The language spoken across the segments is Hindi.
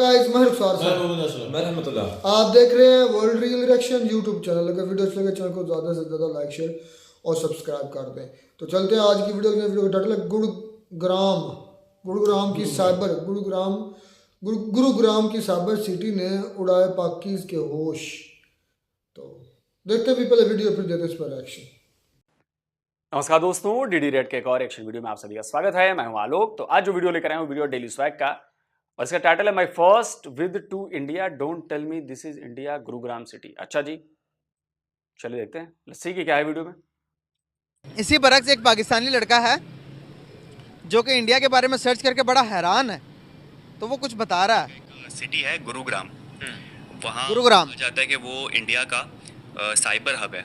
गाइस, मैं रुखसार मैं मोहम्मद असलम। मैं रहमतुल्लाह। आप देख रहे हैं world real reaction YouTube channel. अगर वीडियो अच्छी लगे चैनल को ज़्यादा से ज़्यादा लाइक शेयर और सब्सक्राइब कर दें। तो चलते हैं आज की वीडियो का टाइटल है गुरुग्राम की साइबर सिटी ने उड़ाए पाकिज़ के होश। तो देखते भी पहले वीडियो, फिर देते इस पर रिएक्शन। नमस्कार दोस्तों, डीडी रेड के एक और एक्शन वीडियो में आप सभी का स्वागत है। मैं हूं आलोक। तो आज जो वीडियो लेकर आए हूं वीडियो डेली स्वैग का, और इसका टाइटल है my first with to India, don't tell me this is India, Gurugram city. अच्छा जी, चलिए देखते हैं लस्सी की क्या है वीडियो में। इसी बरक्स एक पाकिस्तानी लड़का है जो कि इंडिया के बारे में सर्च करके बड़ा हैरान है। तो वो कुछ बता रहा है। सिटी है गुरुग्राम। वहाँ गुरुग्राम कहा जाता है कि वो इंडिया का साइबर हब है।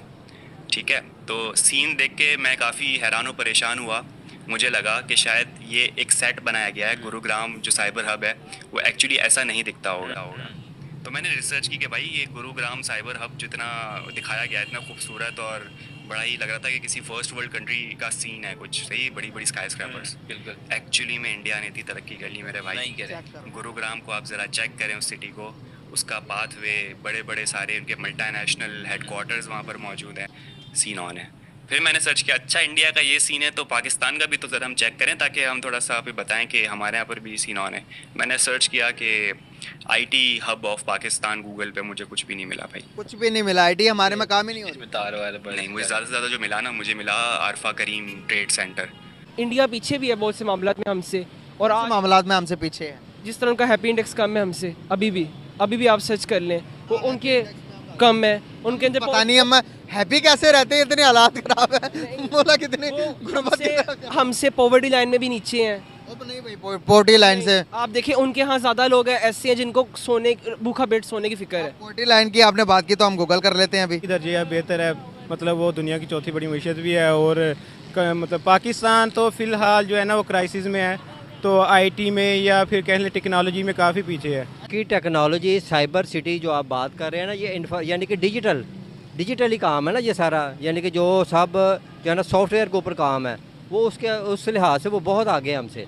ठीक है, तो सीन देख के मैं काफ़ी हैरान और परेशान हुआ। मुझे लगा कि शायद ये एक सेट बनाया गया है। गुरुग्राम जो साइबर हब है वो एक्चुअली ऐसा नहीं दिखता होगा। तो मैंने रिसर्च की कि भाई ये गुरुग्राम साइबर हब जितना दिखाया गया है, इतना खूबसूरत और बड़ा ही लग रहा था कि किसी फर्स्ट वर्ल्ड कंट्री का सीन है कुछ। सही, बड़ी बड़ी स्काई स्क्रैपर्स। बिल्कुल एक्चुअली में इंडिया ने इतनी तरक्की कर ली मेरे भाई। नहीं करे। गुरुग्राम को आप ज़रा चेक करें, उस सिटी को, उसका पाथवे, बड़े बड़े सारे उनके मल्टीनेशनल हेडक्वार्टर्स वहाँ पर मौजूद हैं। सीन ऑन है। फिर मैंने सर्च किया, अच्छा इंडिया का ये सीन है तो पाकिस्तान का भी तो ज़रा हम चेक करें ताकि हम थोड़ा सा अभी बताएं कि हमारे यहाँ पर भी सीन ऑन है। मैंने सर्च किया कि IT hub of Pakistan, Google पे मुझे कुछ भी नहीं मिला भाई। कुछ भी नहीं मिला। आईटी हमारे में काम ही नहीं होता। तार वाले नहीं, मुझे ज़्यादा से ज़्यादा जो मिला ना, मुझे मिला आरफा करीम ट्रेड सेंटर। इंडिया पीछे भी है बहुत से मामलों में हमसे, और आज मामलात में हमसे पीछे है। जिस तरह उनका हैप्पी इंडेक्स कम है हमसे, अभी भी आप सर्च कर लें वो उनके कम है। उनके अंदर पता नहीं हम हैप्पी कैसे रहते हैं, इतने हालात खराब है। बोला कितने गुर्बत हमसे पॉवर्टी लाइन में भी नीचे हैं। नहीं भाई, पोर्टी लाइन से आप देखिए उनके यहाँ ज़्यादा लोग हैं ऐसे हैं जिनको सोने, भूखा पेट सोने की फिक्र है। पोर्टी लाइन की आपने बात की तो हम गूगल कर लेते हैं अभी। दर्जा बेहतर है, मतलब वो दुनिया की चौथी बड़ी मीशत भी है। और मतलब पाकिस्तान तो फ़िलहाल जो है ना वो क्राइसिस में है, तो आईटी में या फिर कह लें टेक्नोलॉजी में काफ़ी पीछे है। की टेक्नोलॉजी साइबर सिटी जो आप बात कर रहे हैं ना, ये यानी कि डिजिटली काम है ना ये सारा, यानी कि जो सब जो है ना सॉफ्टवेयर के ऊपर काम है, वो उसके उस लिहाज से वो बहुत आगे है हमसे।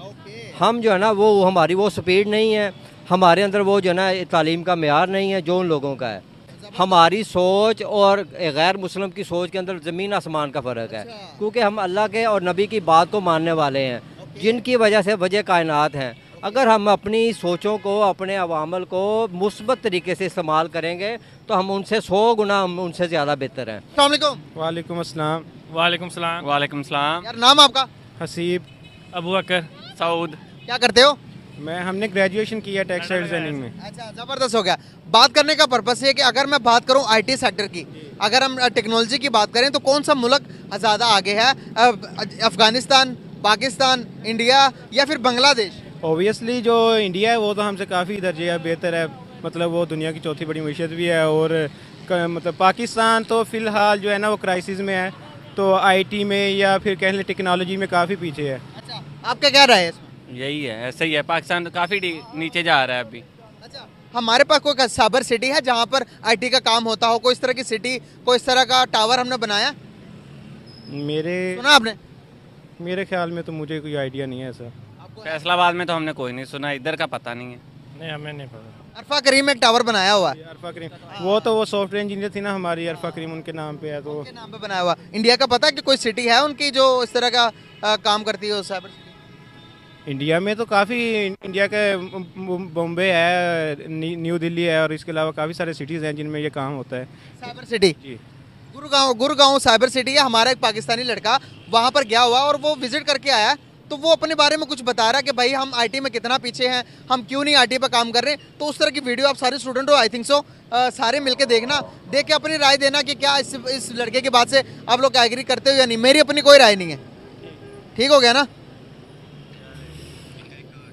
हम जो है ना वो हमारी वो स्पीड नहीं है, हमारे अंदर वो जो है ना तालीम का मेयार नहीं है जो उन लोगों का है। हमारी सोच और गैर मुस्लिम की सोच के अंदर ज़मीन आसमान का फ़र्क है, क्योंकि हम अल्लाह के और नबी की बात को मानने वाले हैं, जिनकी वजह से वजह कायनात हैं। अगर हम अपनी सोचों को, अपने अवामल को मुस्बत तरीके से इस्तेमाल करेंगे तो हम उनसे 100 गुना हम उनसे ज़्यादा बेहतर हैं। अस्सलाम वालेकुम। वालेकुम अस्सलाम। वालेकुम सलाम। वालेकुम सलाम। यार नाम आपका? हसीब। अबू बकर सऊद। क्या करते हो? हमने ग्रेजुएशन किया टेक्सटाइल डिजाइनिंग में। अच्छा, ज़बरदस्त हो गया। बात करने का पर्पस ये कि अगर मैं बात करूं आईटी सेक्टर की, अगर हम टेक्नोलॉजी की बात करें तो कौन सा मुल्क ज़्यादा आगे है? अफगानिस्तान, पाकिस्तान, इंडिया या फिर बांग्लादेश? ओबियसली जो इंडिया है वो तो हमसे काफ़ी दर्जा बेहतर है, मतलब वो दुनिया की चौथी बड़ी मीशत भी है। और मतलब पाकिस्तान तो फ़िलहाल जो है ना वो क्राइसिस में है, तो आईटी में या फिर कह लें टेक्नोलॉजी में काफ़ी पीछे है। अच्छा, आपका क्या राय है इसमें? यही है, ऐसा ही है। पाकिस्तान काफ़ी नीचे जा रहा है अभी। अच्छा, हमारे पास कोई साइबर सिटी है जहाँ पर आईटी का काम होता हो? कोई इस तरह की सिटी, कोई इस तरह का टावर हमने बनाया? सुना आपने? मेरे ख्याल में तो मुझे कोई आइडिया नहीं है ऐसा। फैसलाबाद में तो हमने कोई नहीं सुना, इधर का पता नहीं है। नहीं, हमें नहीं पता। अरफा करीम में एक टावर बनाया हुआ है। अरफा करीम वो सॉफ्टवेयर इंजीनियर थी ना हमारी, अरफा करीम उनके नाम पे है। तो उनके नाम पे बनाया हुआ। इंडिया का पता है कि कोई सिटी है उनकी जो इस तरह का काम करती है साइबर सिटी? इंडिया में तो काफ़ी, इंडिया के बॉम्बे है, न्यू दिल्ली है, और इसके अलावा काफ़ी सारे सिटीज़ हैं जिनमें ये काम होता है। साइबर सिटी जी, गुरुगांव साइबर सिटी है। हमारा एक पाकिस्तानी लड़का वहाँ पर गया हुआ और वो विजिट करके आया, तो वो अपने बारे में कुछ बता रहा है कि भाई हम आईटी में कितना पीछे हैं, हम क्यों नहीं आईटी पर काम कर रहे हैं। तो उस तरह की वीडियो आप सारे स्टूडेंट हो, आई थिंक सो, सारे मिलके देखना, देख के अपनी राय देना कि क्या इस लड़के की बात से आप लोग एग्री करते हो या नहीं। मेरी अपनी कोई राय नहीं है। ठीक हो गया ना?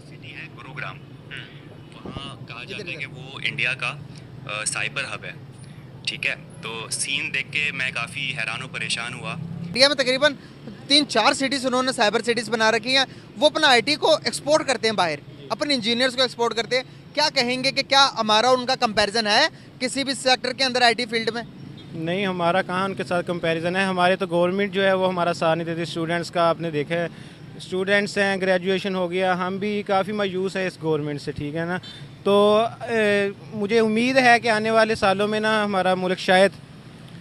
सिटी है गुरुग्राम। वहाँ कहा जाता है कि वो इंडिया का साइबर हब है। ठीक है, तो सीन देख के मैं काफ़ी हैरान और परेशान हुआ। इंडिया में तकरीबन 3-4 सिटीज़ उन्होंने साइबर सिटीज़ बना रखी हैं। वो अपना आईटी को एक्सपोर्ट करते हैं बाहर, अपने इंजीनियर्स को एक्सपोर्ट करते हैं। क्या कहेंगे कि क्या हमारा उनका कंपैरिजन है किसी भी सेक्टर के अंदर आईटी फील्ड में? नहीं, हमारा कहाँ उनके साथ कंपैरिजन है। हमारे तो गवर्नमेंट जो है वो हमारा साथ नहीं देती। स्टूडेंट्स का आपने देखा है, स्टूडेंट्स हैं, ग्रेजुएशन हो गया, हम भी काफ़ी मायूस है इस गवर्नमेंट से। ठीक है ना, तो मुझे उम्मीद है कि आने वाले सालों में ना हमारा मुल्क शायद,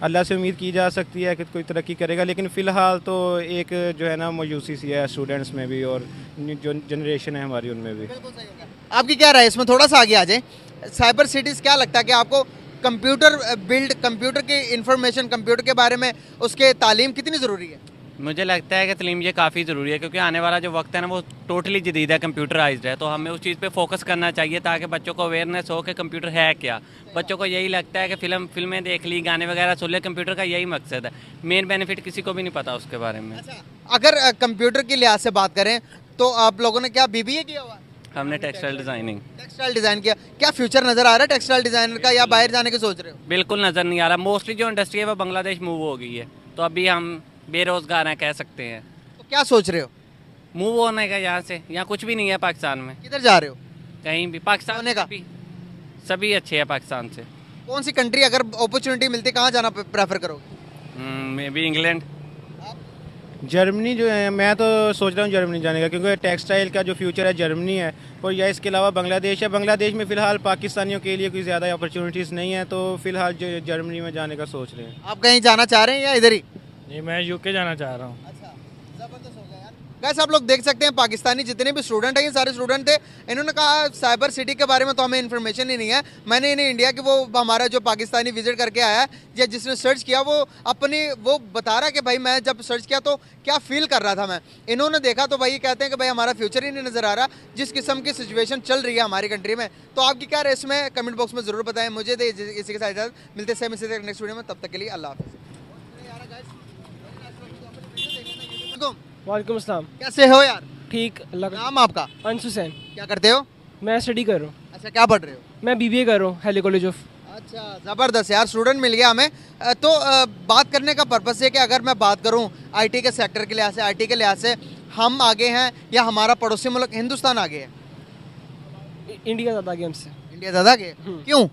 अल्लाह से उम्मीद की जा सकती है कि कोई तरक्की करेगा, लेकिन फ़िलहाल तो एक जो है ना मायूसी सी है स्टूडेंट्स में भी और जो जनरेशन है हमारी उनमें भी। आपकी क्या राय है इसमें, थोड़ा सा आगे आ जाए। साइबर सिटीज़ क्या लगता है कि आपको कंप्यूटर के इंफॉर्मेशन, कंप्यूटर के बारे में उसके तालीम कितनी ज़रूरी है? मुझे लगता है कि तलीम ये काफ़ी ज़रूरी है, क्योंकि आने वाला जो वक्त है ना वो टोटली जदीद है, कंप्यूटराइज्ड है। तो हमें उस चीज़ पे फोकस करना चाहिए ताकि बच्चों को अवेयरनेस हो कि कंप्यूटर है क्या। बच्चों को यही लगता है कि फिल्में देख ली, गाने वगैरह सुन ले, कंप्यूटर का यही मकसद है। मेन बेनिफिट किसी को भी नहीं पता उसके बारे में। अगर कंप्यूटर के लिहाज से बात करें तो आप लोगों ने क्या BBA किया हुआ? हमने टेक्सटाइल डिज़ाइनिंग। टेक्सटाइल डिज़ाइन किया। क्या फ्यूचर नज़र आ रहा है टेक्सटाइल डिज़ाइनर का, या बाहर जाने की सोच रहे हो? बिल्कुल नज़र नहीं आ रहा। मोस्टली जो इंडस्ट्री है वो बांग्लादेश मूव हो गई है, तो अभी हम बेरोज़गार हैं कह सकते हैं। तो क्या सोच रहे हो? मूव होने का यहाँ से, यहाँ कुछ भी नहीं है पाकिस्तान में। किधर जा रहे हो? कहीं भी पाकिस्तान होने का? सभी अच्छे हैं पाकिस्तान से। कौन सी कंट्री अगर अपॉर्चुनिटी मिलती कहाँ जाना प्रेफर करोगे? May be England. जर्मनी जो है, मैं तो सोच रहा हूँ जर्मनी जाने का, क्योंकि टेक्सटाइल का जो फ्यूचर है जर्मनी है। और या इसके अलावा बांग्लादेश है। बांग्लादेश में फ़िलहाल पाकिस्तानियों के लिए कोई ज़्यादा अपॉर्चुनिटीज़ नहीं है, तो फ़िलहाल जर्मनी में जाने का सोच रहे हैं। आप कहीं जाना चाह रहे हैं या इधर ही? नहीं, मैं UK जाना चाह रहा हूँ। अच्छा, जबरदस्त हो गया यार। गाइस आप लोग देख सकते हैं पाकिस्तानी जितने भी स्टूडेंट हैं, ये सारे स्टूडेंट थे। इन्होंने कहा साइबर सिटी के बारे में तो हमें इन्फॉर्मेशन ही नहीं है। मैंने इन्हें इंडिया के वो हमारा जो पाकिस्तानी विजिट करके आया है या जिसने सर्च किया वो बता रहा है कि भाई मैं जब सर्च किया तो क्या फील कर रहा था मैं। इन्होंने देखा तो भाई कहते हैं कि भाई हमारा फ्यूचर ही नहीं नज़र आ रहा जिस किस्म की सिचुएशन चल रही है हमारी कंट्री में। तो आपकी क्या राय इसमें कमेंट बॉक्स में ज़रूर बताएं। मुझे दे इसी के साथ इजाज़त, मिलते हैं इसी नेक्स्ट वीडियो में, तब तक के लिए अल्लाह हाफ़िज़। वालेकुम अस्सलाम। कैसे हो यार? ठीक, अल्लाह का। नाम आपका? अंश हुसैन। क्या करते हो? मैं स्टडी कर रहा हूँ। अच्छा, क्या पढ़ रहे हो? मैं BBA कर रहा हूँ हेली कॉलेज ऑफ। अच्छा, ज़बरदस्त यार, स्टूडेंट मिल गया हमें। तो बात करने का पर्पस है कि अगर मैं बात करूँ IT के सेक्टर के लिहाज से, IT के लिहाज से हम आगे हैं या हमारा पड़ोसी मुल्क हिंदुस्तान आगे है? इंडिया ज़्यादा आगे हमसे। इंडिया ज़्यादा आगे? क्यों?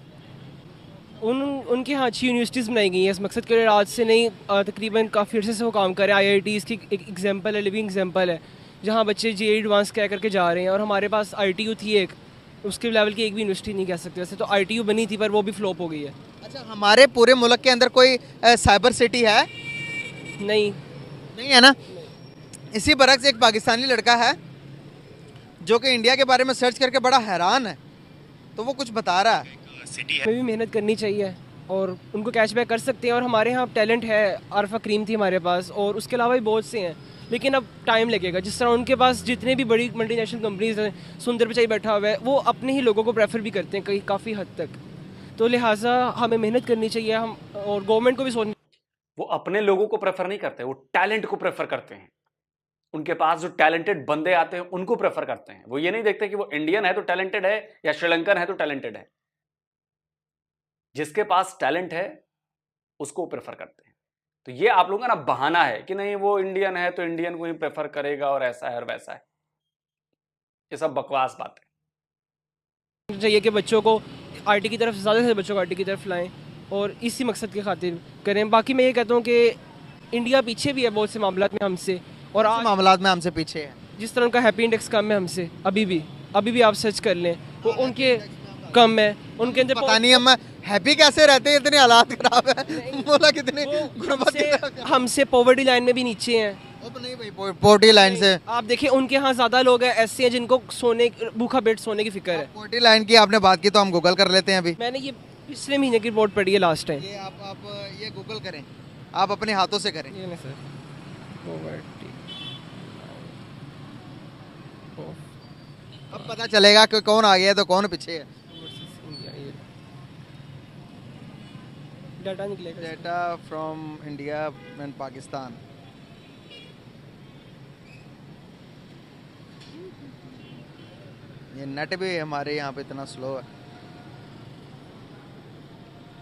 उनके यहाँ अच्छी यूनिवर्सिटीज़ बनाई गई हैं इस मकसद के लिए। आज से नहीं, तकरीबन काफ़ी अर्से से वो काम कर रहे हैं। IITs की एक एग्जांपल है, लिविंग एग्जांपल है, जहाँ बच्चे JEE एडवांस कह करके जा रहे हैं। और हमारे पास ITU थी एक, उसके लेवल की एक भी यूनिवर्सिटी नहीं कह सकते वैसे तो। ITU बनी थी पर वो भी फ्लॉप हो गई है। अच्छा, हमारे पूरे मुल्क के अंदर कोई साइबर सिटी है? नहीं है ना। इसी बरक्स एक पाकिस्तानी लड़का है जो कि इंडिया के बारे में सर्च करके बड़ा हैरान है, तो वो कुछ बता रहा है। सिटी है। हमें भी मेहनत करनी चाहिए और उनको कैशबैक कर सकते हैं। और हमारे यहाँ टैलेंट है, आरफा क्रीम थी हमारे पास, और उसके अलावा भी बहुत से हैं, लेकिन अब टाइम लगेगा। जिस तरह उनके पास जितने भी बड़ी मल्टीनेशनल कंपनीज हैं, सुंदर पिचाई बैठा हुआ है, वो अपने ही लोगों को प्रेफर भी करते हैं कहीं काफ़ी हद तक। तो लिहाजा हमें मेहनत करनी चाहिए हम, और गवर्नमेंट को भी सोचना। वो अपने लोगों को प्रेफर नहीं करते, वो टैलेंट को प्रेफर करते हैं। उनके पास जो टैलेंटेड बंदे आते हैं उनको प्रेफर करते हैं। वो ये नहीं देखते कि वो इंडियन है तो टैलेंटेड है या श्रीलंकन है तो टैलेंटेड है। जिसके पास टैलेंट है उसको प्रेफर करते हैं। तो ये आप लोगों का ना बहाना है कि नहीं वो इंडियन है तो इंडियन को ही प्रेफर करेगा और ऐसा है और वैसा है, ये सब बकवास बात है। चाहिए कि बच्चों को IT की तरफ, ज़्यादा से बच्चों को IT की तरफ लाएं और इसी मकसद के खातिर करें। बाकी मैं ये कहता हूँ कि इंडिया पीछे भी है बहुत से मामलात में हमसे, और आज मामलात में हमसे पीछे है। जिस तरह उनका हैप्पी इंडेक्स कम है हमसे, अभी भी आप सर्च कर लें, वो उनके कम है। उनके अंदर पता नहीं हम हैप्पी कैसे रहते हैं, इतने हालात खराब है। बोला कितने हमसे पॉवर्टी लाइन में भी नीचे हैं। नहीं भाई, पॉवर्टी लाइन से आप देखिए उनके यहाँ ज़्यादा लोग हैं ऐसे हैं जिनको भूखा पेट सोने की फिक्र है। पॉवर्टी लाइन की आपने बात की तो हम गूगल कर लेते हैं अभी। मैंने ये पिछले महीने की रिपोर्ट पढ़ी है लास्ट टाइम। ये आप ये गूगल करें, आप अपने हाथों से करें। ये नहीं सर, पॉवर्टी अब पता चलेगा कि कौन आगे है तो कौन पीछे है। डाटा निकलेगा। Data from India and Pakistan. ये नेट भी हमारे यहाँ पे इतना स्लो है।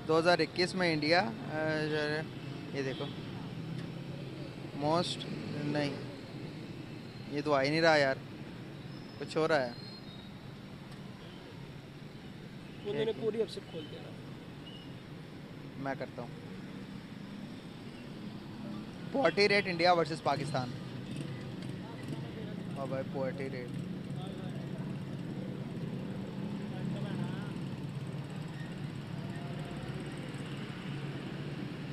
2021 में इंडिया, ये देखो मोस्ट, नहीं ये तो आ ही नहीं रहा यार, कुछ हो रहा है। उन्होंने पूरी वेबसाइट खोल दिया। मैं करता हूँ poverty rate India versus Pakistan. और भाई पॉवर्टी रेट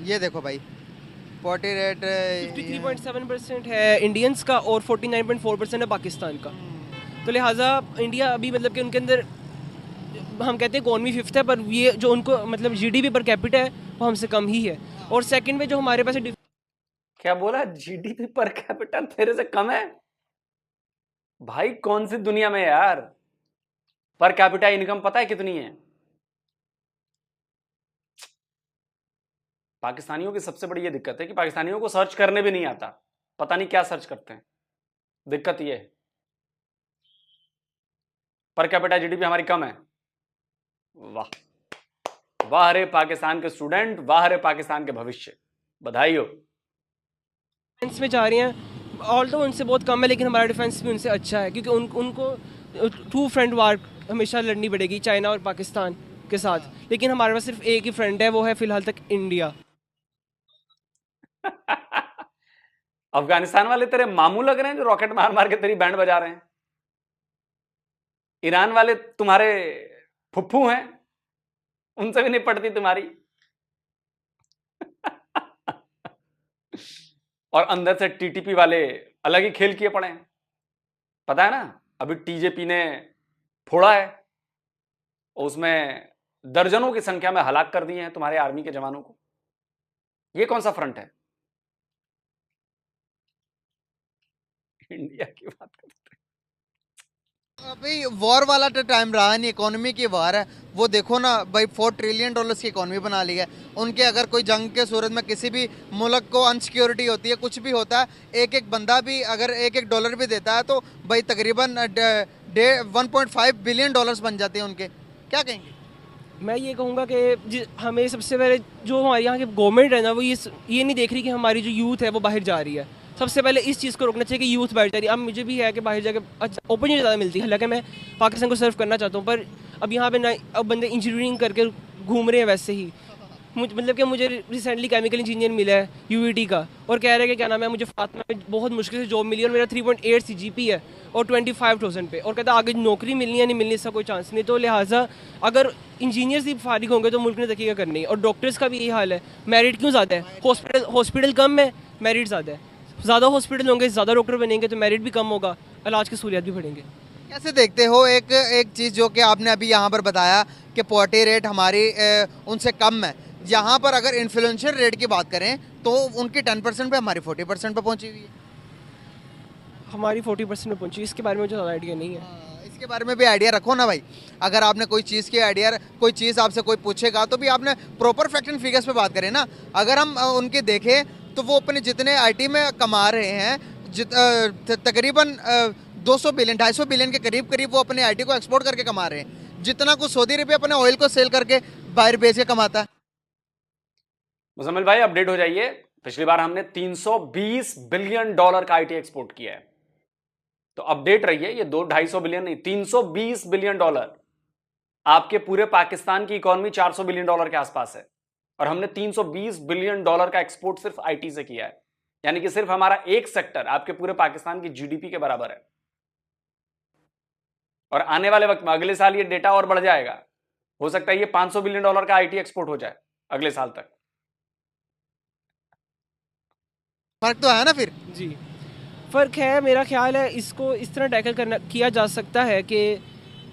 ये देखो भाई पोटी रेट 53.7% है इंडियंस का और 49.4% है पाकिस्तान का। तो लिहाजा इंडिया अभी मतलब कि उनके अंदर हम कहते हैं इकॉनमी 5th है, पर ये जो उनको मतलब जीडीपी पर कैपिटा है वो हमसे कम ही है। और सेकंड में जो हमारे पास क्या बोला? जीडीपी पर कैपिटा तेरे से कम है? भाई कौन सी दुनिया में यार, पर कैपिटा इनकम पता है कितनी है? पाकिस्तानियों की सबसे बड़ी ये दिक्कत है कि पाकिस्तानियों को सर्च करने भी नहीं आता, पता नहीं क्या सर्च करते हैं। दिक्कत ये है, पर कैपिटा जीडीपी हमारी कम है। वाह वाह रे पाकिस्तान के स्टूडेंट, वाह रे पाकिस्तान के भविष्य, बधाई हो। डिफेंस में जा रहे हैं, ऑल तो उनसे बहुत कम है लेकिन हमारा डिफेंस भी उनसे अच्छा है, क्योंकि उनको टू फ्रंट वार हमेशा लड़नी पड़ेगी चाइना और पाकिस्तान के साथ, लेकिन हमारे पास सिर्फ एक ही फ्रंट है, वो है फिलहाल तक इंडिया। अफगानिस्तान वाले तेरे मामू लग रहे हैं जो रॉकेट मार मार के तेरी बैंड बजा रहे हैं। ईरान वाले तुम्हारे फुफ्फू हैं, उनसे भी नहीं पड़ती तुम्हारी। और अंदर से टीटीपी वाले अलग ही खेल किए पड़े हैं, पता है ना। अभी टीजेपी ने फोड़ा है, उसमें दर्जनों की संख्या में हलाक कर दिए हैं तुम्हारे आर्मी के जवानों को। ये कौन सा फ्रंट है? इंडिया की बात करते हैं। अभी वॉर वाला तो टाइम रहा नहीं, इकोनॉमी की वार है। वो देखो ना भाई, $4 ट्रिलियन की इकोनॉमी बना ली है उनके। अगर कोई जंग के सूरत में किसी भी मुल्क को अनसिक्योरिटी होती है, कुछ भी होता है, एक एक बंदा भी अगर $1 भी देता है तो भाई तकरीबन $1.5 बिलियन बन जाते हैं उनके। क्या कहेंगे? मैं ये कहूँगा कि हमें सबसे पहले जो हमारे यहाँ की गवर्नमेंट है ना, वो ये नहीं देख रही कि हमारी जो यूथ है वो बाहर जा रही है। सबसे पहले इस चीज़ को रोकना चाहिए कि यूथ बाहर जा रही है। अब मुझे भी है कि बाहर जाकर अच्छा अपॉर्चुनिटी ज़्यादा मिलती है, हालांकि मैं पाकिस्तान को सर्व करना चाहता हूँ, पर अब यहाँ पे ना अब बंदे इंजीनियरिंग करके घूम रहे हैं वैसे ही। मतलब कि मुझे रिसेंटली केमिकल इंजीनियर मिला है यूईटी का, और कह रहे हैं कि क्या नाम है, मुझे फातिमा में बहुत मुश्किल से जॉब मिली और मेरा 3.8 CGP है और 25,000 पे, और कहता आगे नौकरी मिलनी है नहीं मिलनी, इसका कोई चांस नहीं। तो लिहाजा अगर इंजीनियर्स ही फारिग होंगे तो मुल्क ने तरक्की करनी है। और डॉक्टर्स का भी यही हाल है। मेरिट क्यों ज़्यादा है? हॉस्पिटल कम है, मेरिट ज़्यादा है। ज़्यादा हॉस्पिटल होंगे, ज़्यादा डॉक्टर बनेंगे तो मेरिट भी कम होगा, इलाज की सहूलियत भी बढ़ेंगे। कैसे देखते हो एक चीज़ जो कि आपने अभी यहाँ पर बताया कि पोवर्टी रेट हमारी उनसे कम है, यहाँ पर अगर इन्फ्लुएंशियल रेट की बात करें तो उनकी 10% पे हमारी 40% पे पहुँची हुई है। हमारी 40% में पहुँची, इसके बारे में मुझे ज़्यादा आइडिया नहीं है। इसके बारे में भी आइडिया रखो ना भाई। अगर आपने कोई चीज़ की आइडिया, कोई चीज़ आपसे कोई पूछेगा तो भी आपने प्रॉपर फैक्ट एंड फिगर्स पे बात करें ना। अगर हम उनके देखें तो वो अपने जितने आईटी में कमा रहे हैं, तकरीबन 200 बिलियन 250 बिलियन के करीब वो अपने आईटी को एक्सपोर्ट करके कमा रहे हैं, जितना कुछ सऊदी अरब अपने ऑयल को सेल करके बाहर बेच के कमाता है। मुजम्मिल भाई अपडेट हो जाइए। पिछली बार हमने $320 बिलियन का आईटी एक्सपोर्ट किया है, तो अपडेट रहिए, ये 200-250 बिलियन नहीं, $320 बिलियन। आपके पूरे पाकिस्तान की इकोनॉमी $400 बिलियन के आसपास है, और हमने $320 बिलियन का एक्सपोर्ट सिर्फ आईटी से किया है। यानी कि सिर्फ हमारा एक सेक्टर आपके पूरे पाकिस्तान की जीडीपी के बराबर है। और आने वाले वक्त में अगले साल ये डेटा और बढ़ जाएगा, हो सकता है ये $500 बिलियन का आईटी एक्सपोर्ट हो जाए अगले साल तक। फर्क तो है ना फिर? जी फ़र्क है। मेरा ख्याल है इसको इस तरह टैकल किया जा सकता है कि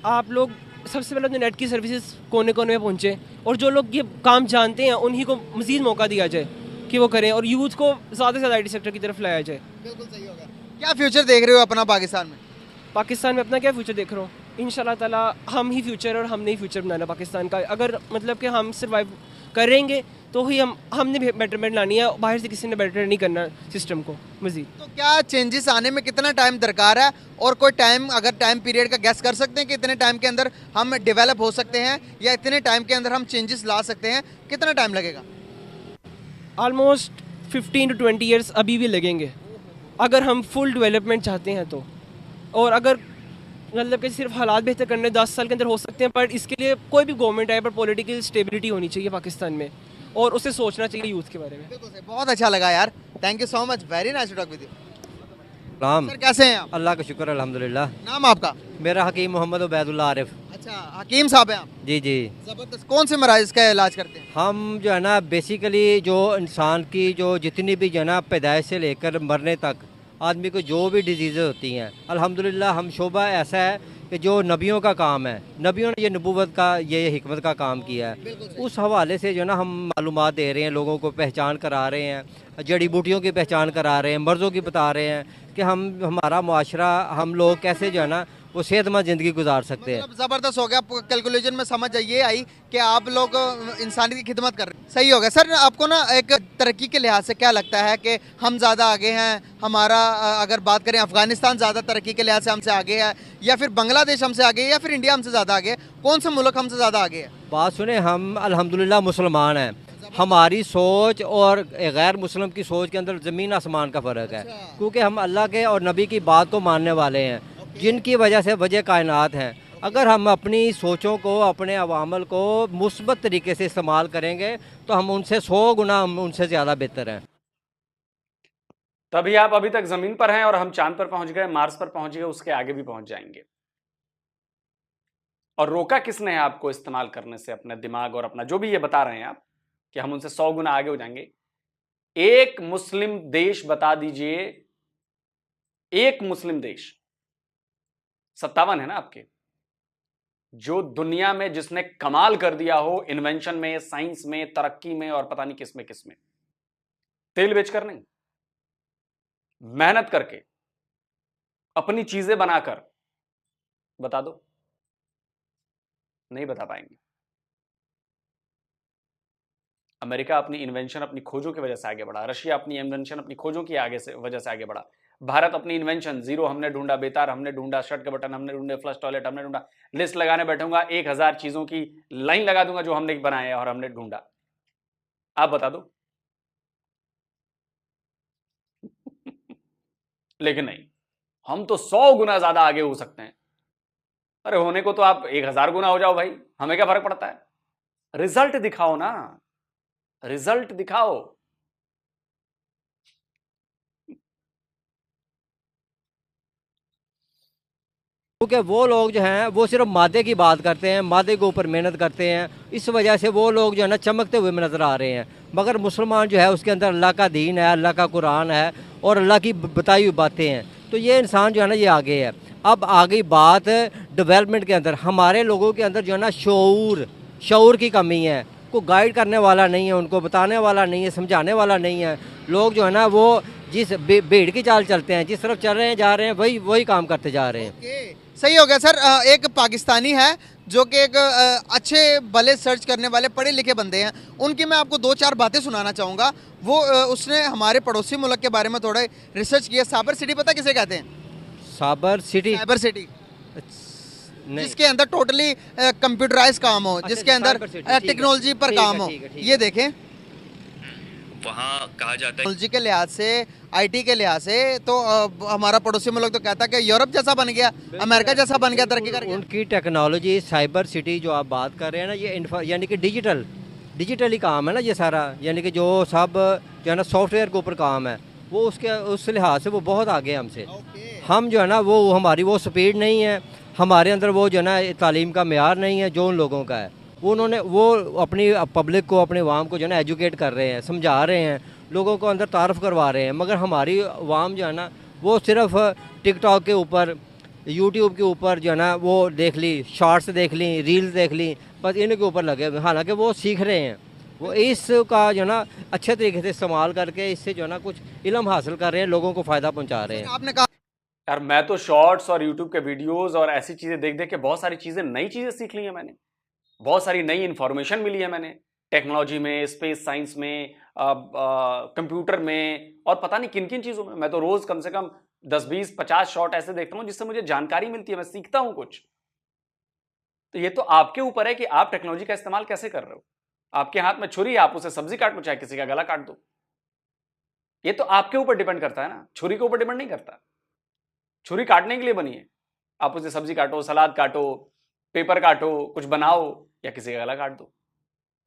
आप लोग सबसे पहले तो नेट की सर्विसेज कोने कोने में पहुँचे, और जो लोग ये काम जानते हैं उन्हीं को मज़ीद मौका दिया जाए कि वो करें, और यूथ को ज़्यादा से ज़्यादा आईटी सेक्टर की तरफ लाया जाए। बिल्कुल सही होगा। क्या फ्यूचर देख रहे हो अपना पाकिस्तान में? पाकिस्तान में अपना क्या फ्यूचर देख रहा हूँ? इंशाल्लाह ताला हम ही फ्यूचर, और हमने ही फ्यूचर बनाना पाकिस्तान का। अगर मतलब कि हम सर्वाइव करेंगे तो ही हमने बेटरमेंट लानी है, बाहर से किसी ने बेटर नहीं करना सिस्टम को मज़ीद। तो क्या चेंजेस आने में कितना टाइम दरकार है, और कोई टाइम, अगर टाइम पीरियड का गैस कर सकते हैं कि इतने टाइम के अंदर हम डेवलप हो सकते हैं, या इतने टाइम के अंदर हम चेंजेस ला सकते हैं? कितना टाइम लगेगा? ऑलमोस्ट 15 to 20 ईयर्स अभी भी लगेंगे, अगर हम फुल डेवलपमेंट चाहते हैं तो। और अगर मतलब कि सिर्फ हालात बेहतर करने 10 साल के अंदर हो सकते हैं, पर इसके लिए कोई भी गवर्नमेंट आए पर पॉलिटिकल स्टेबिलिटी होनी चाहिए पाकिस्तान में, और उसे सोचना चाहिए यूथ के बारे में। बिल्कुल सही, बहुत अच्छा लगा यार, thank you so much, very nice to talk with you. सलाम। सर कैसे हैं आप? अल्लाह का शुक्र अल्हम्दुलिल्लाह। नाम आपका? मेरा हकीम मोहम्मद उबैदुल्लाह आरिफ। अच्छा अच्छा, हकीम साहब हैं आप? जी जी। जबरदस्त। कौन से मराज का इलाज करते हैं? हम जो है ना बेसिकली जो इंसान की जो जितनी भी जो है ना पैदाइश से लेकर मरने तक आदमी को जो भी डिजीज़ होती हैं, अल्हम्दुलिल्लाह हम शोबा ऐसा है कि जो नबियों का काम है, नबियों ने ये नबूवत का ये हिकमत का काम किया है, उस हवाले से जो है ना हम मालूमात दे रहे हैं, लोगों को पहचान करा रहे हैं, जड़ी बूटियों की पहचान करा रहे हैं, मर्ज़ों की बता रहे हैं कि हमारा मुआशरा, हम लोग कैसे जो है ना वो सेहतमंद ज़िंदगी गुजार सकते हैं। मतलब ज़बरदस्त हो गया। कैलकुलेशन में समझ ये आई कि आप लोग इंसानियत की खिदमत कर रहे हैं। सही हो गया सर। आपको ना एक तरक्की के लिहाज से क्या लगता है कि हम ज़्यादा आगे हैं? हमारा अगर बात करें अफगानिस्तान ज़्यादा तरक्की के लिहाज से हमसे आगे है, या फिर बांग्लादेश हमसे आगे है, या फिर इंडिया हमसे ज़्यादा आगे है? कौन सा मुल्क हमसे ज़्यादा आगे है? बात सुने, हम अल्हम्दुलिल्लाह मुसलमान हैं। हमारी सोच और गैर मुस्लिम की सोच के अंदर ज़मीन आसमान का फ़र्क है, क्योंकि हम अल्लाह के और नबी की बात को मानने वाले हैं, जिनकी वजह से वजह कायनात हैं। अगर हम अपनी सोचों को, अपने अवामल को मुस्बत तरीके से इस्तेमाल करेंगे तो हम उनसे 100 गुना हम उनसे ज़्यादा बेहतर हैं। तभी आप अभी तक जमीन पर हैं और हम चांद पर पहुंच गए, मार्स पर पहुंच गए, उसके आगे भी पहुंच जाएंगे। और रोका किसने है आपको इस्तेमाल करने से अपने दिमाग और अपना जो भी ये बता रहे हैं आप कि हम उनसे 100 गुना आगे हो जाएंगे? एक मुस्लिम देश बता दीजिए, एक मुस्लिम देश, 57 है ना आपके, जो दुनिया में जिसने कमाल कर दिया हो इन्वेंशन में, साइंस में, तरक्की में और पता नहीं किसमें किसमें। तेल बेचकर नहीं, मेहनत करके, अपनी चीजें बनाकर। बता दो, नहीं बता पाएंगे। अमेरिका अपनी इन्वेंशन, अपनी खोजों की वजह से आगे बढ़ा, रशिया अपनी इन्वेंशन, अपनी खोजों की वजह से आगे बढ़ा, भारत अपनी इन्वेंशन, जीरो हमने ढूंढा, बेतार हमने ढूंढा, शर्ट के बटन हमने ढूंढे, फ्लश टॉयलेट हमने ढूंढा। लिस्ट लगाने बैठूंगा 1000 चीजों की लाइन लगा दूंगा जो हमने बनाए और हमने ढूंढा। आप बता दो। लेकिन नहीं, हम तो 100 गुना ज्यादा आगे हो सकते हैं। अरे होने को तो आप 1000 गुना हो जाओ भाई, हमें क्या फर्क पड़ता है? रिजल्ट दिखाओ ना, रिजल्ट दिखाओ। क्योंकि वो लोग जो हैं वो सिर्फ मादे की बात करते हैं, मादे के ऊपर मेहनत करते हैं, इस वजह से वो लोग जो है ना चमकते हुए नज़र आ रहे हैं। मगर मुसलमान जो है उसके अंदर अल्लाह का दीन है, अल्लाह का कुरान है और अल्लाह की बताई हुई बातें हैं, तो ये इंसान जो है ना ये आगे है। अब आगे बात डेवलपमेंट के अंदर, हमारे लोगों के अंदर जो है ना शऊर की कमी है, को गाइड करने वाला नहीं है, उनको बताने वाला नहीं है, समझाने वाला नहीं है। लोग जो है ना वो जिस भीड़ की चाल चलते हैं, जिस तरफ चल रहे हैं जा रहे हैं, वही काम करते जा रहे हैं। सही हो गया सर। एक पाकिस्तानी है जो कि एक अच्छे भले सर्च करने वाले पढ़े लिखे बंदे हैं, उनकी मैं आपको 2-4 बातें सुनाना चाहूँगा। वो उसने हमारे पड़ोसी मुल्क के बारे में थोड़ा रिसर्च किया। साइबर सिटी पता किसे कहते हैं? साइबर सिटी जिसके अंदर टोटली कंप्यूटराइज काम हो, जिसके अंदर टेक्नोलॉजी पर काम हो। ये देखें, वहाँ कहा जाता है टेक्नोलॉजी के लिहाज से, आईटी के लिहाज से तो हमारा पड़ोसी मुल्क तो कहता है कि यूरोप जैसा बन गया, अमेरिका जैसा बन गया, तरक्की कर गया। उनकी टेक्नोलॉजी, साइबर सिटी जो आप बात कर रहे हैं ना, ये यानी कि डिजिटली काम है ना ये सारा, यानी कि जो सब जो है ना सॉफ्टवेयर के ऊपर काम है, वो उस लिहाज से वो बहुत आगे है हमसे। हम जो है ना वो हमारी वो स्पीड नहीं है, हमारे अंदर वो जो है ना तालीम का मेयार नहीं है जो उन लोगों का है। वो अपनी पब्लिक को, अपने अवाम को जो है ना एजुकेट कर रहे हैं, समझा रहे हैं, लोगों को अंदर तारफ़ करवा रहे हैं। मगर हमारी अवाम जो है ना वो सिर्फ टिकटॉक के ऊपर, यूट्यूब के ऊपर जो है ना वो देख ली, शॉर्ट्स देख ली, रील्स देख ली, बस इनके ऊपर लगे हुए। हालांकि वो सीख रहे हैं, वो इसका जो है ना अच्छे तरीके से इस्तेमाल करके इससे जो है ना कुछ इल्म हासिल कर रहे हैं, लोगों को फ़ायदा पहुँचा रहे हैं। आपने कहा यार मैं तो शॉर्ट्स और यूट्यूब के वीडियोस और ऐसी चीजें देख देख के बहुत सारी चीजें, नई चीजें सीख ली हैं मैंने, बहुत सारी नई इंफॉर्मेशन मिली है मैंने, टेक्नोलॉजी में, स्पेस साइंस में, कंप्यूटर में और पता नहीं किन किन चीज़ों में। मैं तो रोज़ कम से कम 10, 20, 50 शॉर्ट ऐसे देखता हूँ जिससे मुझे जानकारी मिलती है, मैं सीखता हूँ कुछ। तो ये तो आपके ऊपर है कि आप टेक्नोलॉजी का इस्तेमाल कैसे कर रहे हो। आपके हाथ में छुरी है, आप उसे सब्जी काट लो, चाहे किसी का गला काट दो। ये तो आपके ऊपर डिपेंड करता है ना, छुरी के ऊपर डिपेंड नहीं करता। छुरी काटने के लिए बनी है, आप उसे सब्जी काटो, सलाद काटो, पेपर काटो, कुछ बनाओ या किसी का गला काट दो,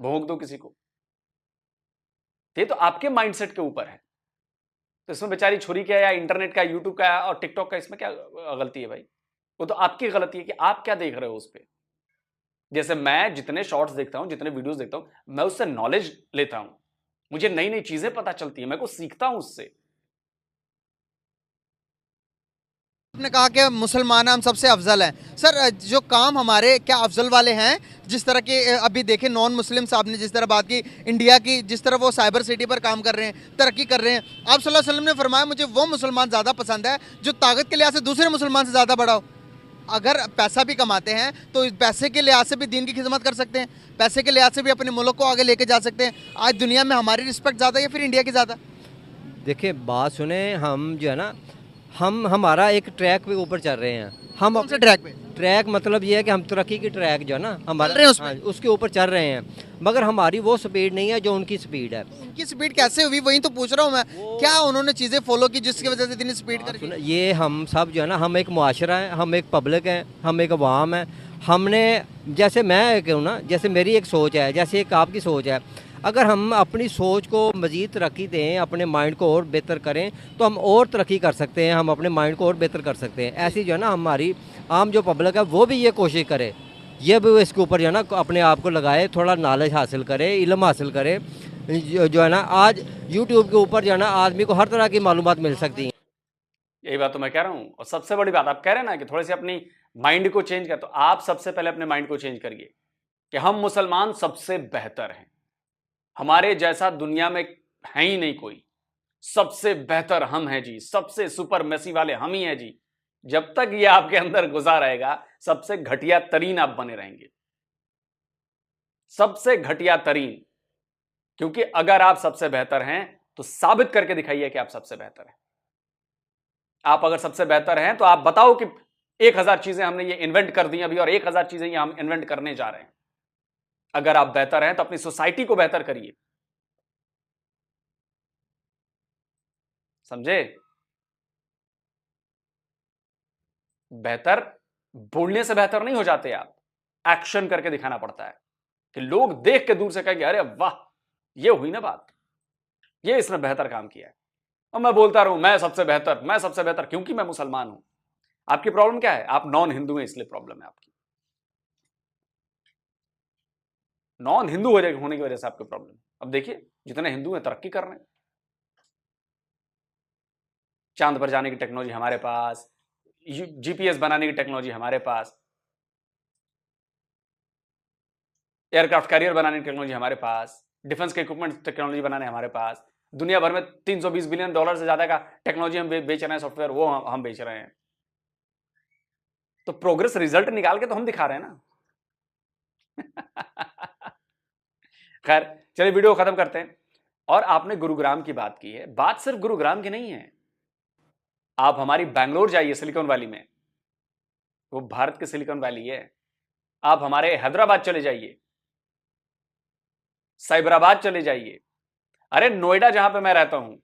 भोंक दो किसी को। ये तो आपके माइंडसेट के ऊपर है। तो इसमें बेचारी छुरी क्या या इंटरनेट का, यूट्यूब का और टिकटॉक का, इसमें क्या गलती है भाई? वो तो आपकी गलती है कि आप क्या देख रहे हो उस पर। जैसे मैं जितने शॉर्ट्स देखता हूं, जितने वीडियोस देखता हूं, मैं उससे नॉलेज लेता हूं, मुझे नई नई चीजें पता चलती है, मैं कुछ सीखता हूं उससे। आपने कहा कि मुसलमान हम सबसे अफजल हैं सर, जो काम हमारे क्या अफजल वाले हैं? जिस तरह के अभी देखें नॉन मुस्लिम साहब ने जिस तरह बात की, इंडिया की जिस तरह वो साइबर सिटी पर काम कर रहे हैं, तरक्की कर रहे हैं, आप सल्लल्लाहु अलैहि वसल्लम ने फरमाया मुझे वो मुसलमान ज़्यादा पसंद है जो ताकत के लिहाज से दूसरे मुसलमान से ज़्यादा बड़ा हो। अगर पैसा भी कमाते हैं तो इस पैसे के लिहाज से भी दीन की खिदमत कर सकते हैं, पैसे के लिहाज से भी अपने मुल्क को आगे लेके जा सकते हैं। आज दुनिया में हमारी रिस्पेक्ट ज़्यादा है या फिर इंडिया की ज़्यादा? देखिए बात सुने, हम जो है ना, हम हमारा एक ट्रैक पे ऊपर चल रहे हैं। हम कौन से ट्रैक पे? ट्रैक मतलब ये है कि हम तरक्की की ट्रैक जो है ना चल रहे हैं उसमें? हाँ, उसके ऊपर चल रहे हैं, मगर हमारी वो स्पीड नहीं है जो उनकी स्पीड है। उनकी स्पीड कैसे हुई, वही तो पूछ रहा हूँ मैं। क्या उन्होंने चीज़ें फॉलो की जिसकी वजह से इतनी स्पीड कर सुनो, ये हम सब जो है ना, हम एक मुआशरा है, हम एक पब्लिक है, हम एक अवाम है। हमने जैसे मैं कहूँ ना, जैसे मेरी एक सोच है, जैसे एक आपकी सोच है, अगर हम अपनी सोच को मज़ीद तरक्की दें, अपने माइंड को और बेहतर करें, तो हम और तरक्की कर सकते हैं, हम अपने माइंड को और बेहतर कर सकते हैं। ऐसी जो है ना हमारी आम जो पब्लिक है वो भी ये कोशिश करे, ये भी इसके ऊपर जो है ना अपने आप को लगाए, थोड़ा नॉलेज हासिल करे, इल्म हासिल करे। जो है ना आज यूट्यूब के ऊपर जो है ना आदमी को हर तरह की मालूमात मिल सकती हैं। यही बात तो मैं कह रहा हूं। और सबसे बड़ी बात आप कह रहे हैं ना कि थोड़ी सी अपनी माइंड को चेंज कर, तो आप सबसे पहले अपने माइंड को चेंज करिए कि हम मुसलमान सबसे बेहतर हैं, हमारे जैसा दुनिया में है ही नहीं कोई, सबसे बेहतर हम हैं जी, सबसे सुपर मैसी वाले हम ही हैं जी। जब तक ये आपके अंदर घुसा रहेगा, सबसे घटिया तरीन आप बने रहेंगे, सबसे घटिया तरीन। क्योंकि अगर आप सबसे बेहतर हैं तो साबित करके दिखाइए कि आप सबसे बेहतर हैं। आप अगर सबसे बेहतर हैं तो आप बताओ कि 1000 चीजें हमने ये इन्वेंट कर दी अभी, और 1000 चीजें ये हम इन्वेंट करने जा रहे हैं। अगर आप बेहतर हैं तो अपनी सोसाइटी को बेहतर करिए, समझे? बेहतर बोलने से बेहतर नहीं हो जाते आप, एक्शन करके दिखाना पड़ता है कि लोग देख के दूर से कहेंगे अरे वाह, ये हुई ना बात, ये इसने बेहतर काम किया है। और मैं बोलता रहूं मैं सबसे बेहतर, मैं सबसे बेहतर, क्योंकि मैं मुसलमान हूं। आपकी प्रॉब्लम क्या है? आप नॉन हिंदू हैं, इसलिए प्रॉब्लम है आपकी। नॉन हिंदू होने की वजह से आपकी प्रॉब्लम। अब देखिए जितने हिंदू हैं तरक्की कर रहे हैं, चांद पर जाने की टेक्नोलॉजी हमारे पास, जीपीएस बनाने की टेक्नोलॉजी हमारे पास, एयरक्राफ्ट कैरियर बनाने की टेक्नोलॉजी हमारे पास, डिफेंस के इक्विपमेंट टेक्नोलॉजी बनाने हमारे पास, दुनिया भर में $320 बिलियन से ज्यादा का टेक्नोलॉजी हम बेच रहे हैं, सॉफ्टवेयर वो हम बेच रहे हैं। तो प्रोग्रेस रिजल्ट निकाल के तो हम दिखा रहे हैं ना। खैर चलिए वीडियो खत्म करते हैं। और आपने गुरुग्राम की बात की है, बात सिर्फ गुरुग्राम की नहीं है। आप हमारी बैंगलोर जाइए, सिलिकॉन वैली में, वो भारत के सिलिकॉन वैली है। आप हमारे हैदराबाद चले जाइए, साइबराबाद चले जाइए, अरे नोएडा जहां पे मैं रहता हूं,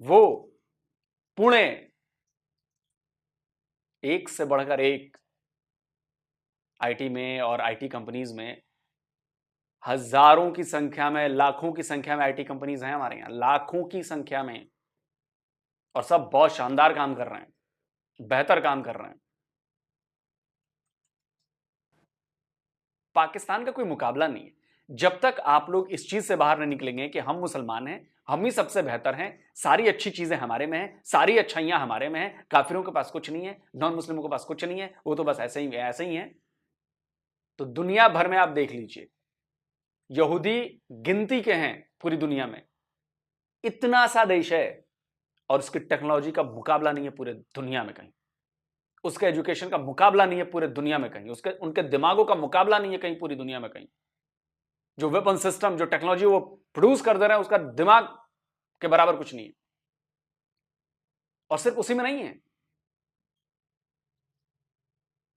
वो पुणे, एक से बढ़कर एक आईटी में और आईटी कंपनीज में हजारों की संख्या में, लाखों की संख्या में आईटी कंपनीज हैं हमारे यहां, लाखों की संख्या में, और सब बहुत शानदार काम कर रहे हैं, बेहतर काम कर रहे हैं। पाकिस्तान का कोई मुकाबला नहीं है। जब तक आप लोग इस चीज से बाहर नहीं निकलेंगे कि हम मुसलमान हैं, हम ही सबसे बेहतर हैं, सारी अच्छी चीजें हमारे में हैं, सारी अच्छाइयां हमारे में हैं, काफिरों के पास कुछ नहीं है, नॉन मुस्लिमों के पास कुछ नहीं है, वो तो बस ऐसे ही हैं, तो दुनिया भर में आप देख लीजिए, यहूदी गिनती के हैं पूरी दुनिया में, इतना सा देश है और उसकी टेक्नोलॉजी का मुकाबला नहीं है पूरे दुनिया में कहीं, उसके एजुकेशन का मुकाबला नहीं है पूरे दुनिया में कहीं, उनके दिमागों का मुकाबला नहीं है कहीं पूरी दुनिया में कहीं। जो वेपन सिस्टम, जो टेक्नोलॉजी वो प्रोड्यूस कर दे रहे हैं, उसका दिमाग के बराबर कुछ नहीं है। और सिर्फ उसी में नहीं है,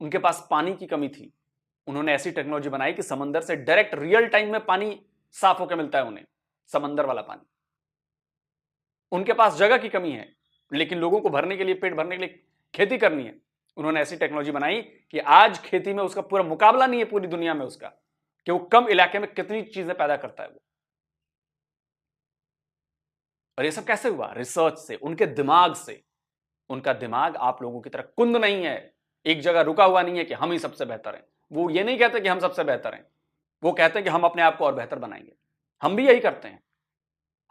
उनके पास पानी की कमी थी, उन्होंने ऐसी टेक्नोलॉजी बनाई कि समंदर से डायरेक्ट रियल टाइम में पानी साफ होकर मिलता है उन्हें, समंदर वाला पानी। उनके पास जगह की कमी है, लेकिन लोगों को भरने के लिए, पेट भरने के लिए खेती करनी है, उन्होंने ऐसी टेक्नोलॉजी बनाई कि आज खेती में उसका पूरा मुकाबला नहीं है पूरी दुनिया में उसका, कि वो कम इलाके में कितनी चीजें पैदा करता है वो। और ये सब कैसे हुआ? रिसर्च से, उनके दिमाग से। उनका दिमाग आप लोगों की तरह कुंद नहीं है, एक जगह रुका हुआ नहीं है कि हम ही सबसे बेहतर हैं। वो ये नहीं कहते कि हम सबसे बेहतर हैं, वो कहते हैं कि हम अपने आप को और बेहतर बनाएंगे। हम भी यही करते हैं।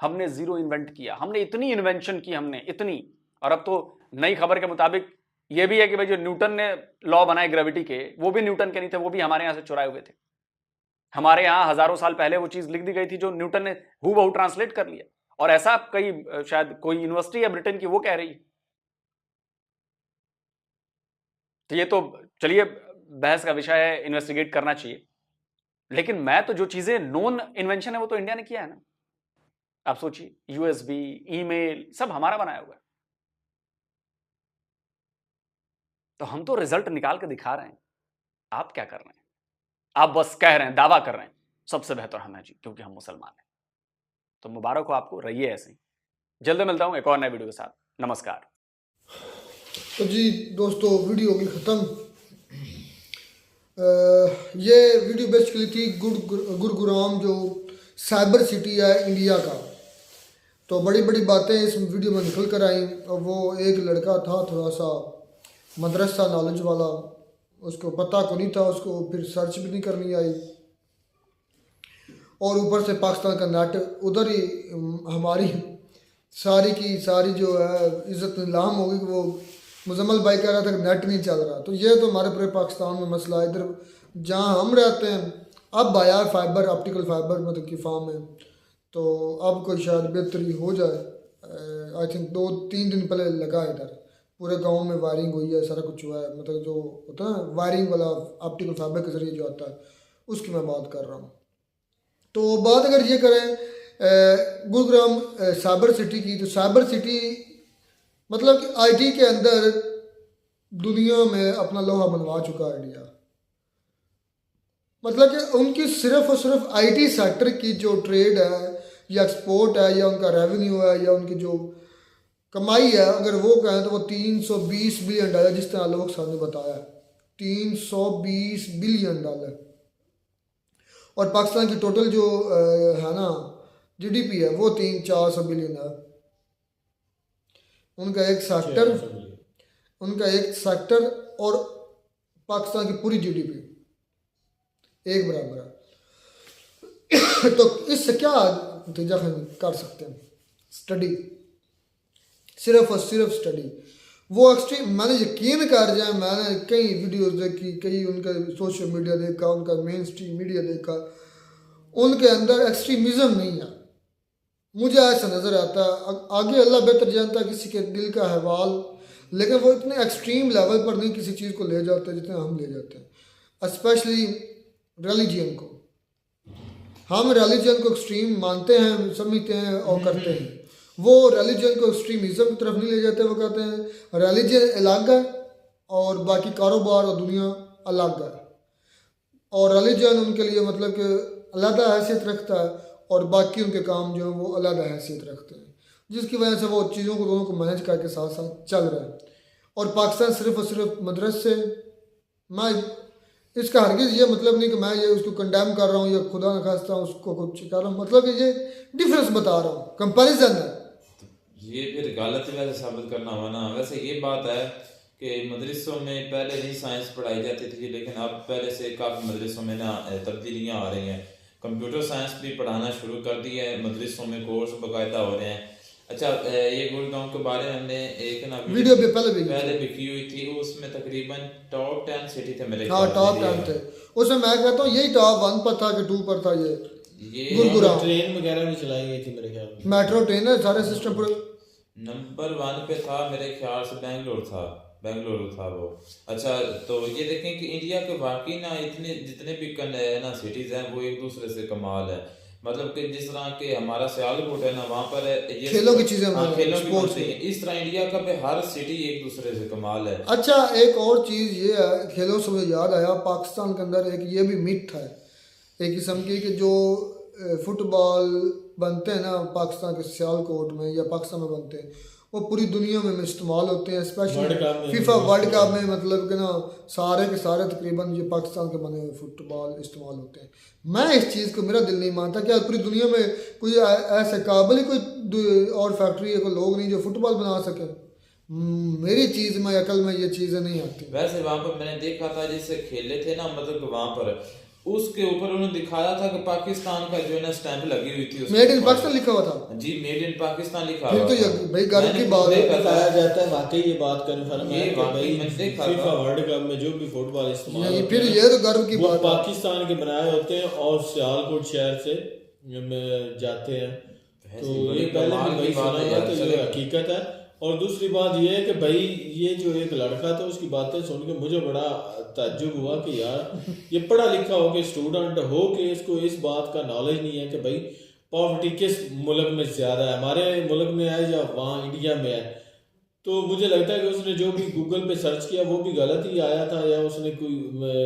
हमने जीरो इन्वेंट किया, हमने इतनी इन्वेंशन की, हमने इतनी, और अब तो नई खबर के मुताबिक ये भी है कि भाई जो न्यूटन ने लॉ बनाए ग्रेविटी के, वो भी न्यूटन के नहीं थे, वो भी हमारे यहां से चुराए हुए थे। हमारे यहां हजारों साल पहले वो चीज लिख दी गई थी जो न्यूटन ने हूबहू ट्रांसलेट कर लिया, और ऐसा कई, शायद कोई यूनिवर्सिटी है ब्रिटेन की वो कह रही है। तो ये तो चलिए बहस का विषय है, इन्वेस्टिगेट करना चाहिए, लेकिन मैं तो जो चीजें नॉन इन्वेंशन है वो तो इंडिया ने किया है ना। आप सोचिए, यूएसबी, ईमेल, सब हमारा बनाया हुआ है। तो हम तो रिजल्ट निकाल के दिखा रहे हैं, आप क्या कर रहे हैं? आप बस कह रहे हैं, दावा कर रहे हैं सबसे बेहतर हम हैं जी क्योंकि हम मुसलमान हैं। तो मुबारक हो आपको, रहिए ऐसे ही। जल्द मिलता हूं एक और नए वीडियो के साथ। नमस्कार। तो जी दोस्तों, वीडियो होगी ख़त्म। ये वीडियो बेसिकली थी गुरुग्राम जो साइबर सिटी है इंडिया का। तो बड़ी बड़ी बातें इस वीडियो में निकल कर आई। और वो एक लड़का था थोड़ा सा मदरसा नॉलेज वाला, उसको पता को नहीं था, उसको फिर सर्च भी नहीं करनी आई, और ऊपर से पाकिस्तान का नेट उधर ही हमारी सारी की सारी जो है इज़्ज़त नीलाम हो गई कि वो मुजम्मल भाई कह रहा था कि नेट नहीं चल रहा। तो ये तो हमारे पूरे पाकिस्तान में मसला है। इधर जहाँ हम रहते हैं अब आया फाइबर, ऑप्टिकल फाइबर मतलब की फॉर्म है, तो अब कोई शायद बेहतरी हो जाए। आई थिंक 2-3 दिन पहले लगा इधर, पूरे गांव में वायरिंग हुई है, सारा कुछ हुआ है। मतलब जो होता है ना वायरिंग वाला ऑप्टिकल फाइबर के ज़रिए जो आता है, उसकी मैं बात कर रहा हूँ। तो बात अगर ये करें गुरुग्राम साइबर सिटी की, तो साइबर सिटी मतलब कि आईटी के अंदर दुनिया में अपना लोहा मनवा चुका है इंडिया। मतलब कि उनकी सिर्फ और सिर्फ आईटी सेक्टर की जो ट्रेड है या एक्सपोर्ट है या उनका रेवेन्यू है या उनकी जो कमाई है, अगर वो कहें तो वो $320 बिलियन, जिस तरह लोग सामने बताया, $320 बिलियन। और पाकिस्तान की टोटल जो है ना जीडीपी है वो 300-400 बिलियन है। उनका एक सेक्टर और पाकिस्तान की पूरी जीडीपी एक बराबर है। तो इससे क्या नतीजा कर सकते हैं? स्टडी, सिर्फ और सिर्फ स्टडी। वो एक्सट्रीम, मैंने यकीन कर जाए, मैंने कई वीडियोस देखी, कई उनका सोशल मीडिया देखा, उनका मेन स्ट्रीम मीडिया देखा, उनके अंदर एक्सट्रीमिज़म नहीं है। मुझे ऐसा नज़र आता है, आगे अल्लाह बेहतर जानता है किसी के दिल का अहवाल, लेकिन वो इतने एक्सट्रीम लेवल पर नहीं किसी चीज़ को ले जाते जितने हम ले जाते हैं। स्पेशली रिलीजन को, हम रिलीजन को एक्सट्रीम मानते हैं, समझते हैं और करते हैं। वो रिलीजन को एक्सट्रीमिज़म की तरफ नहीं ले जाते। वो कहते हैं रिलीजन अलग है और बाकी कारोबार और दुनिया अलग है, और रिलीजन उनके लिए मतलब कि अलग हैसियत रखता है और बाकी उनके काम जो है वो अलग हैसियत रखते हैं, जिसकी वजह से वो चीज़ों को दोनों को मैनेज करके साथ साथ चल रहा है। और पाकिस्तान सिर्फ और सिर्फ मदरसे, मैं इसका हरगिज़ ये मतलब नहीं कि मैं ये उसको कंडेम कर रहा हूँ या खुदा न खास्ता उसको कुछ कर रहा हूँ, मतलब कि ये डिफरेंस बता रहा हूँ, कंपैरिजन है। ये फिर गलत वैसे साबित करना हुआ ना। वैसे ये बात है कि मदरसों में पहले नहीं साइंस पढ़ाई जाती थी, लेकिन अब पहले से काफ़ी मदरसों में ना तब्दीलियाँ आ रही हैं। कंप्यूटर साइंस भी पढ़ाना शुरू कर दी है, मदरसों में कोर्स बाकायदा हो रहे हैं। अच्छा, ये गुड़गांव के बारे में हमने एक ना वीडियो भी पहले भी की हुई थी, उसमें तकरीबन टॉप 10 सिटी थे मेरे। हाँ, टॉप 10 थे उसमें। मैं कहता हूँ यही टॉप 1 पर था कि 2 पर था। ये गुरुग्राम ट्रेन वगैरह भी चलाई गई थी मेरे ख्याल में, मेट्रो ट्रेन है, सारे सिस्टम पूरे। नंबर 1 पे था मेरे ख्याल से बेंगलुरु था वो। अच्छा, तो ये देखें कि इंडिया के वाकई ना इतने जितने भी ना सिटीज़ हैं वो एक दूसरे से कमाल है। मतलब कि जिस तरह के हमारा सियालकोट है ना, वहाँ पर ये खेलों की चीज़ें, खेलों की स्पोर्ट्स, इस तरह इंडिया का भी हर सिटी एक दूसरे से कमाल है। अच्छा, एक और चीज़ ये है, खेलों से मुझे याद आया, पाकिस्तान के अंदर एक ये भी मिथ है एक किस्म की कि जो फुटबॉल बनते हैं ना पाकिस्तान के सियालकोट में या पाकिस्तान में बनते हैं, वो पूरी दुनिया में इस्तेमाल होते हैं, स्पेशली फीफा वर्ल्ड कप में। मतलब कि ना सारे के सारे तकरीबन ये पाकिस्तान के बने हुए फुटबॉल इस्तेमाल होते हैं। मैं इस चीज़ को, मेरा दिल नहीं मानता कि पूरी दुनिया में कोई ऐसे काबिल ही कोई और फैक्ट्री है, कोई लोग नहीं जो फुटबॉल बना सके। मेरी चीज में अकल में ये चीजें नहीं आती। वैसे वहां पर मैंने देखा था जिससे खेले थे ना, मतलब कि वहां पर उसके ऊपर उन्होंने दिखाया था कि पाकिस्तान का जो है ना स्टैंप लगी हुई थी, मेड इन पाकिस्तान लिखा हुआ था जी, मेड इन पाकिस्तान लिखा फिर हुआ तो ये था। भाई गर्व की बात है। बताया जाता है वाकई ये बात कंफर्म है ये कि वाकई भाई मैंने देखा फीफा था। वर्ल्ड कप में जो भी फुटबॉल इस्तेमाल ये होते फिर हैं, ये तो गर्व की वो बात है। पाकिस्तान के बनाए होते हैं और सियालकोट शहर से जाते हैं। तो बड़ी ये पहले कमाल भी की वही बात सुना है था, यार, तो चले। ये हकीकत है। और दूसरी बात ये है कि भाई ये जो एक लड़का था उसकी बातें सुन के मुझे बड़ा ताज्जुब हुआ कि यार ये पढ़ा लिखा हो के स्टूडेंट हो के इसको इस बात का नॉलेज नहीं है कि भाई पॉवर्टी किस मुल्क में ज़्यादा है, हमारे मुल्क में है या वहाँ इंडिया में है। तो मुझे लगता है कि उसने जो भी गूगल पे सर्च किया वो भी गलत ही आया था, या उसने कोई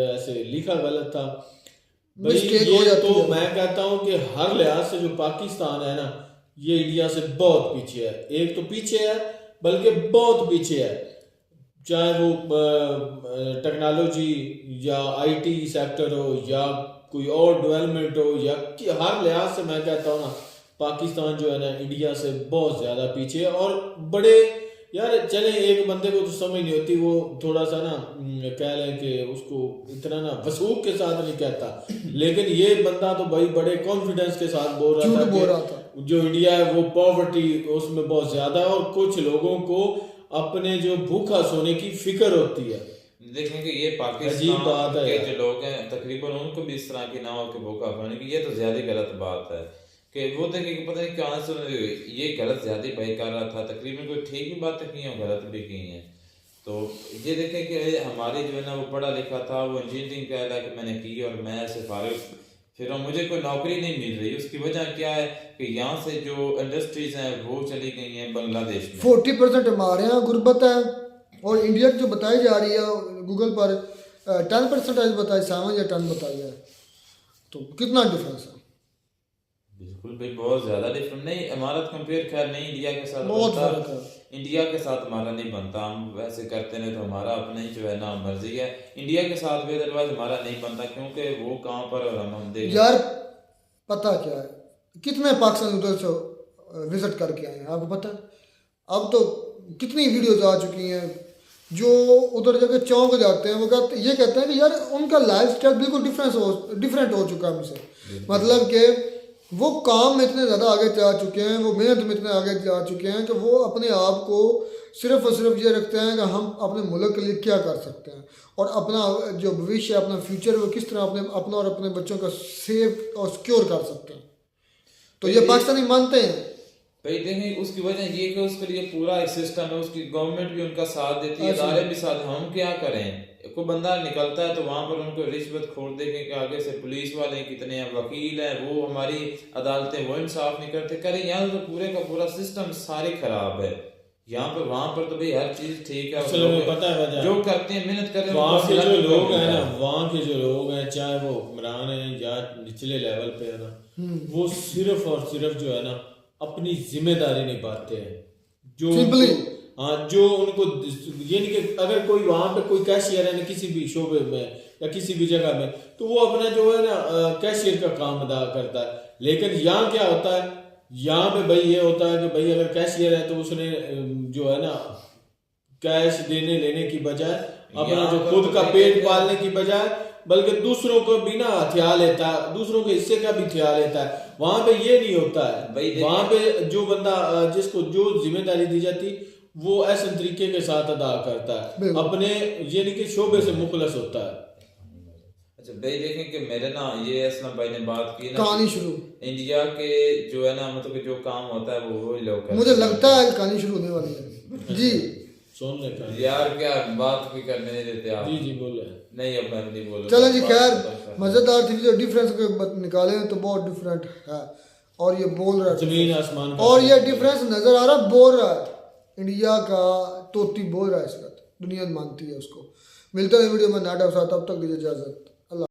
ऐसे लिखा गलत था। भाई Mistake हो ये जाती तो है। मैं कहता हूँ कि हर लिहाज से जो पाकिस्तान है ना, ये इंडिया से बहुत पीछे है। एक तो पीछे है बल्कि बहुत पीछे है, चाहे वो टेक्नोलॉजी या आईटी सेक्टर हो या कोई और डेवलपमेंट हो, या हर लिहाज से मैं कहता हूँ ना पाकिस्तान जो है ना इंडिया से बहुत ज़्यादा पीछे है। और बड़े यार चले एक बंदे को तो समझ नहीं होती, वो थोड़ा सा ना कह लें कि उसको इतना ना वसूख के साथ नहीं कहता, लेकिन ये बंदा तो भाई बड़े कॉन्फिडेंस के साथ बोल रहा था कि जो इंडिया है वो पॉवर्टी उसमें बहुत ज्यादा है और कुछ लोगों को अपने जो भूखा सोने की फिक्र होती है। देखें कि ये अजीब पाकिस्तान बात है के यार। जो लोग हैं तकरीबन उनको भी इस तरह की ना हो कि भूखा सोने की, ये तो ज्यादा गलत बात है कि वो देखे कि पता नहीं कहाँ से ये गलत ज्यादा भाई कर रहा था, तकरीबन कोई ठीक भी बातें की हैं और गलत भी की हैं। तो ये देखें कि हमारी जो है ना वो पढ़ा लिखा था, वो इंजीनियरिंग कह रहा है कि मैंने की और मैं ऐसे फारिग फिर मुझे कोई नौकरी नहीं मिल रही। उसकी वजह क्या है कि यहाँ से जो इंडस्ट्रीज हैं वो चली गई हैं बांग्लादेश में। 40% हमारे यहाँ गुर्बत है और इंडिया की जो बताई जा रही है गूगल पर 10% बताई 7 या 10 बताई है, तो कितना डिफरेंस है। बिल्कुल भाई बहुत ज्यादा डिफरेंट नहीं, हमारा तो कंपेयर खैर नहीं इंडिया के साथ बहुत बनता, फर्क है। इंडिया के साथ हमारा नहीं बनता, हम वैसे करते नहीं तो हमारा अपना ही जो है ना मर्जी है। इंडिया के साथ भी अदरवाइज हमारा नहीं बनता क्योंकि वो कहाँ पर और हम देख यार पता क्या है, कितने पाकिस्तान उधर से विजिट करके आए हैं आपको पता है। अब तो कितनी वीडियोज आ चुकी हैं, जो उधर जगह चौंक जाते हैं, वो ये कहते हैं कि यार उनका लाइफ स्टाइल बिल्कुल डिफरेंट हो चुका है हमसे। मतलब कि वो काम में इतने ज़्यादा आगे जा चुके हैं, वो मेहनत में इतने आगे जा चुके हैं कि वो अपने आप को सिर्फ और सिर्फ ये रखते हैं कि हम अपने मुल्क के लिए क्या कर सकते हैं और अपना जो भविष्य है, अपना फ्यूचर, वो किस तरह अपना और अपने बच्चों का सेफ और सिक्योर कर सकते हैं। तो ये पाकिस्तानी मानते हैं भाई। देखें उसकी वजह ये कि उसके लिए पूरा एक सिस्टम है, उसकी गवर्नमेंट भी उनका साथ देती है, इदारे भी साथ। हम क्या करें, कोई बंदा निकलता है तो वहां पर उनको रिश्वत खोर देखें कि आगे से पुलिस वाले कितने हैं, वकील हैं, वो हमारी अदालतें वो इंसाफ नहीं करते। करें यहाँ तो पूरे का पूरा सिस्टम सारे खराब है। यहाँ पर वहां पर तो भाई हर चीज ठीक है, असल में पता है वजह जो करते हैं मेहनत करते हैं। वहाँ के जो लोग हैं ना, वहाँ के जो लोग हैं चाहे वो हुक्मरान हैं या निचले लेवल पे है ना, वो सिर्फ और सिर्फ जो है ना अपनी जिम्मेदारी निभाते हैं। जो हाँ, जो उनको ये नहीं कि अगर कोई वहाँ पे कोई कैशियर है ना किसी भी शोबे में या किसी भी जगह में, तो वो अपना जो है ना कैशियर का काम अदा करता है। लेकिन यहाँ क्या होता है, यहाँ पे भाई ये होता है कि भाई अगर कैशियर है तो उसने जो है ना कैश देने लेने की बजाय अपना जो खुद का पेट पालने की बजाय बल्कि दूसरों को भी ना हथियार लेता है, दूसरों के हिस्से का भी हथियार लेता है। वहां पे ये नहीं होता है। वहां पे जो बंदा जिसको जो जिम्मेदारी दी जाती वो ऐसे तरीके के साथ अदा करता है, अपने यानी कि शोबे से मुखलस होता है। अच्छा भाई देखें कि मेरे ना ये असलम भाई ने बात की ना कहानी शुरू इंडिया के जो है ना मतलब कि जो काम होता है वो लोग करते हैं। मुझे लगता है कहानी शुरू होने वाली है जी। सुन ले यार क्या बात भी करने नहीं देते आप। जी जी बोले नहीं अब मैं नहीं बोलूंगा। चलो जी खैर मजेदार थी, जो डिफरेंस निकाले तो बहुत डिफरेंट है और ये बोल रहा है जमीन आसमान और ये डिफरेंस नजर आ रहा बोल रहा है। इंडिया का तोती बोल रहा है इस वक्त, दुनिया मानती है उसको। मिलता है वीडियो में नाटक साथ, तब तक दीजिए इजाजत।